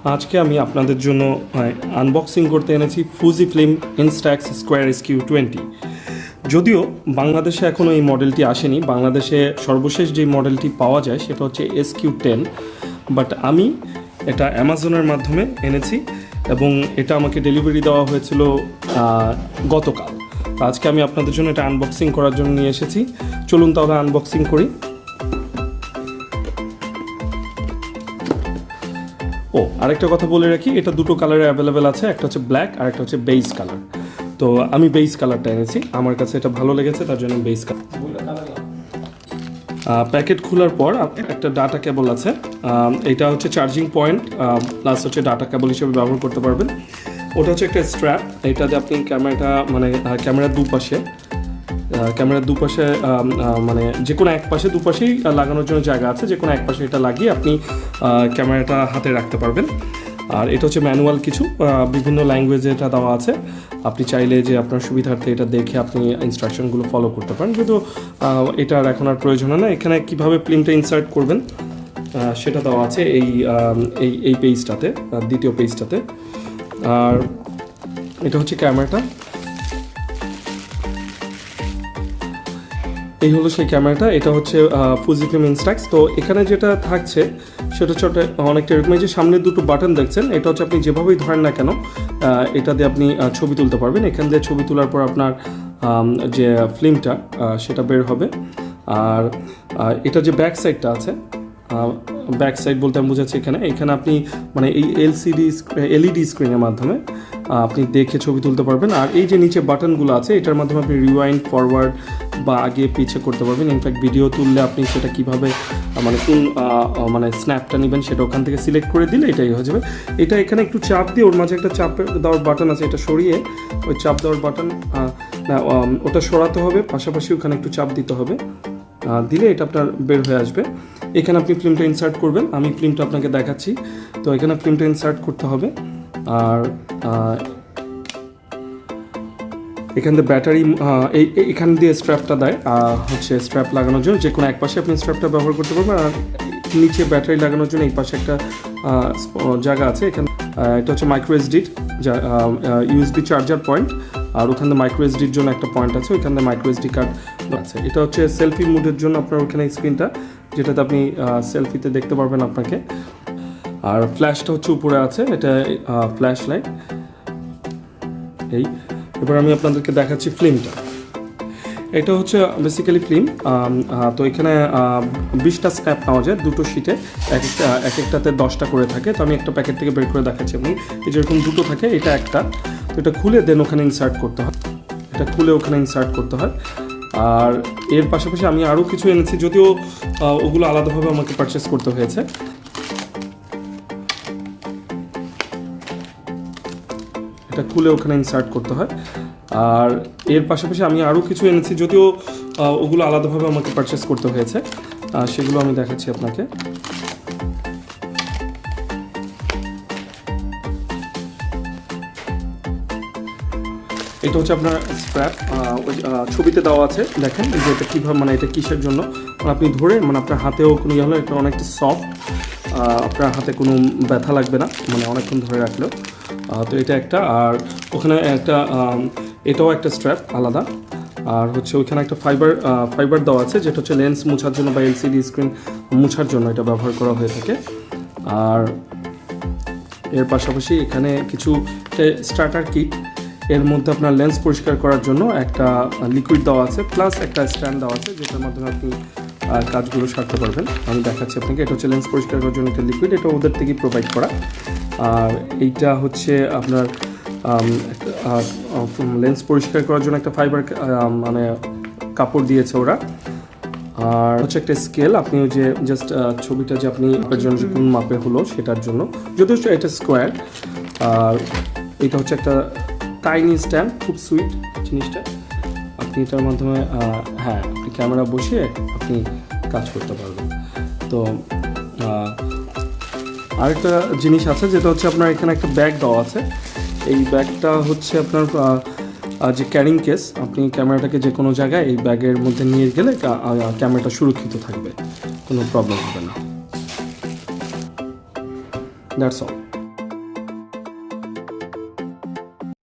আজকে আমি আপনাদের জন্য আনবক্সিং করতে এনেছি ফুজিফিল্ম ইনস্টাক্স স্কোয়ার SQ20। যদিও বাংলাদেশে এখনও এই মডেলটি আসেনি, বাংলাদেশে সর্বশেষ যে মডেলটি পাওয়া যায় সেটা হচ্ছে SQ10, বাট আমি এটা অ্যামাজনের মাধ্যমে এনেছি এবং এটা আমাকে ডেলিভারি দেওয়া হয়েছিল গতকাল। আজকে আমি আপনাদের জন্য এটা আনবক্সিং করার জন্য নিয়ে এসেছি। চলুন তাহলে আনবক্সিং করি। আরেকটা কথা বলে রাখি, এটা দুটো কালারে অ্যাভেলেবেল আছে, একটা হচ্ছে ব্ল্যাক আর একটা হচ্ছে বেইজ কালার। তো আমি বেইজ কালারটা এনেছি, আমার কাছে এটা ভালো লেগেছে, তার জন্য বেইজ কালার। প্যাকেট খোলার পর একটা ডাটা কেবল আছে, এটা হচ্ছে চার্জিং পয়েন্ট প্লাস হচ্ছে ডাটা কেবল হিসেবে ব্যবহার করতে পারবেন। ওটা হচ্ছে একটা স্ট্র্যাপ, এটাতে আপনি ক্যামেরার দুপাশে মানে যে কোনো এক পাশে দুপাশেই লাগানোর জন্য জায়গা আছে, যে কোনো এক পাশে এটা লাগিয়ে আপনি ক্যামেরাটা হাতে রাখতে পারবেন। আর এটা হচ্ছে ম্যানুয়াল, কিছু বিভিন্ন ল্যাঙ্গুয়েজে এটা দেওয়া আছে, আপনি চাইলে যে আপনার সুবিধার্থে এটা দেখে আপনি ইনস্ট্রাকশনগুলো ফলো করতে পারেন, কিন্তু এটার এখন আর প্রয়োজন হয় না। এখানে কীভাবে ফিল্মটা ইনসার্ট করবেন সেটা দেওয়া আছে এই পেজটাতে, দ্বিতীয় পেজটাতে। আর এটা হচ্ছে ক্যামেরাটা, এই হলো সেই ক্যামেরাটা। এটা হচ্ছে ফুজিফিল্ম ইনস্টাক্স। তো এখানে যেটা থাকছে সেটা হচ্ছে অনেকটা এরকম, যে সামনের দুটো বাটন দেখছেন, এটা হচ্ছে আপনি যেভাবেই ধরেন না কেন এটা দিয়ে আপনি ছবি তুলতে পারবেন। এখান দিয়ে ছবি তোলার পর আপনার যে ফিল্মটা সেটা বের হবে। আর এটা যে ব্যাক সাইডটা আছে, ব্যাক সাইড বলতে আমি বোঝাচ্ছি এখানে আপনি মানে এই এলইডি স্ক্রিনের মাধ্যমে আপনি দেখে ছবি তুলতে পারবেন। আর এই যে নিচে বাটনগুলো আছে, এটার মাধ্যমে আপনি রিওয়াইন্ড, ফরওয়ার্ড বা আগে পিছে করতে পারবেন। ইনফ্যাক্ট ভিডিও তুললে আপনি সেটা কীভাবে কোন স্ন্যাপটা নেবেন সেটা ওখান থেকে সিলেক্ট করে দিলে এটাই হয়ে যাবে। এটা এখানে একটু চাপ দিয়ে, ওর মাঝে একটা চাপ দেওয়ার বাটন আছে, এটা সরিয়ে ওই চাপ দেওয়ার বাটন ওটা সরাতে হবে, পাশাপাশি ওখানে একটু চাপ দিতে হবে, দিলে এটা আপনার বের হয়ে আসবে। এখানে আপনি ফিল্মটা ইনসার্ট করবেন, আমি ফিল্মটা আপনাকে দেখাচ্ছি। তো এখানে ফিল্মটা ইনসার্ট করতে হবে। আর এখান দিয়ে ব্যাটারি, এখান দিয়ে স্ট্র্যাপটা দেয় হচ্ছে স্ট্র্যাপ লাগানোর জন্য, যে কোনো এক পাশে আপনি স্ট্র্যাপটা ব্যবহার করতে পারবেন। আর নিচে ব্যাটারি লাগানোর জন্য এই পাশে একটা জায়গা আছে, এখানে এটা হচ্ছে মাইক্রো এসডির ইউএসবি চার্জার পয়েন্ট, আর ওখানে মাইক্রো এসডির জন্য একটা পয়েন্ট আছে, ওইখানে মাইক্রো এসডি কার্ড আছে। এটা হচ্ছে সেলফি মুডের জন্য আপনার ওখানে স্ক্রিনটা, যেটাতে আপনি সেলফিতে দেখতে পারবেন আপনাকে। আর ফ্ল্যাশটা হচ্ছে উপরে আছে, এটা ফ্ল্যাশ লাইট। এবার আমি আপনাদেরকে দেখাচ্ছি ফিল্মটা। এটা হচ্ছে বেসিক্যালি ফিল্ম। তো এখানে 20টা স্ন্যাপ পাওয়া যায় দুটো শিটে, এক একটাতে 10টা করে থাকে। তো আমি একটা প্যাকেট থেকে বের করে দেখাচ্ছি। এবং এই যেরকম দুটো থাকে, এটা একটা, তো এটা খুলে দেন ওখানে ইনসার্ট করতে হয়, এটা খুলে ওখানে ইনসার্ট করতে হয়। আর এর পাশাপাশি আমি আরও কিছু এনেছি, যদিও ওগুলো আলাদাভাবে আমাকে পারচেস করতে হয়েছে। এটা খুলে ওখানে ইনসার্ট করতে হয়। আর এর পাশাপাশি আমি আরও কিছু এনেছি, যদিও ওগুলো আলাদাভাবে আমাকে পারচেস করতে হয়েছে, সেগুলো আমি দেখাচ্ছি আপনাকে। এটা হচ্ছে আপনার স্ট্র্যাপ, ছবিতে দেওয়া আছে, দেখেন যে এটা কীভাবে, এটা কিসের জন্য আপনি ধরে আপনার হাতেও কোনো ইয়ে হলো, এটা অনেকটা সফট, আপনার হাতে কোনো ব্যথা লাগবে না অনেকক্ষণ ধরে রাখলেও। তো এটা একটা। আর ওখানে একটা এটাও একটা স্ট্র্যাপ আলাদা। আর হচ্ছে ওইখানে একটা ফাইবার দেওয়া আছে, যেটা হচ্ছে লেন্স মোছার জন্য বা এলসিডি স্ক্রিন মোছার জন্য এটা ব্যবহার করা হয়ে থাকে। আর এর পাশাপাশি এখানে কিছু স্টার্টার কিট, এর মধ্যে আপনার লেন্স পরিষ্কার করার জন্য একটা লিকুইড দেওয়া আছে, প্লাস একটা স্ট্যান্ড দেওয়া আছে, যেটার মাধ্যমে আপনি কাজগুলো সারতে পারবেন। আমি দেখাচ্ছি আপনাকে। এটা হচ্ছে লেন্স পরিষ্কার করার জন্য একটা লিকুইড, এটা ওদের থেকেই প্রোভাইড করা। আর এইটা হচ্ছে আপনার লেন্স পরিষ্কার করার জন্য একটা ফাইবার কাপড় দিয়েছে ওরা। আর হচ্ছে একটা স্কেল, আপনি ওই যে জাস্ট ছবিটা যে আপনি আপনার জন্য কোন মাপে হলো সেটার জন্য, যদিও এটা স্কোয়ার। আর এটা হচ্ছে একটা টাইনি স্ট্যান্ড, খুব সুইট জিনিসটা। আপনি এটার মাধ্যমে আপনি ক্যামেরা বসিয়ে আপনি কাজ করতে পারবেন। তো আরেকটা জিনিস আছে, যেটা হচ্ছে আপনার এখানে একটা ব্যাগ দেওয়া আছে। এই ব্যাগটা হচ্ছে আপনার যে ক্যারিং কেস, আপনি ক্যামেরাটাকে যে কোনো জায়গায় এই ব্যাগের মধ্যে নিয়ে গেলে ক্যামেরাটা সুরক্ষিত থাকবে, কোনো প্রবলেম হবে না। That's all.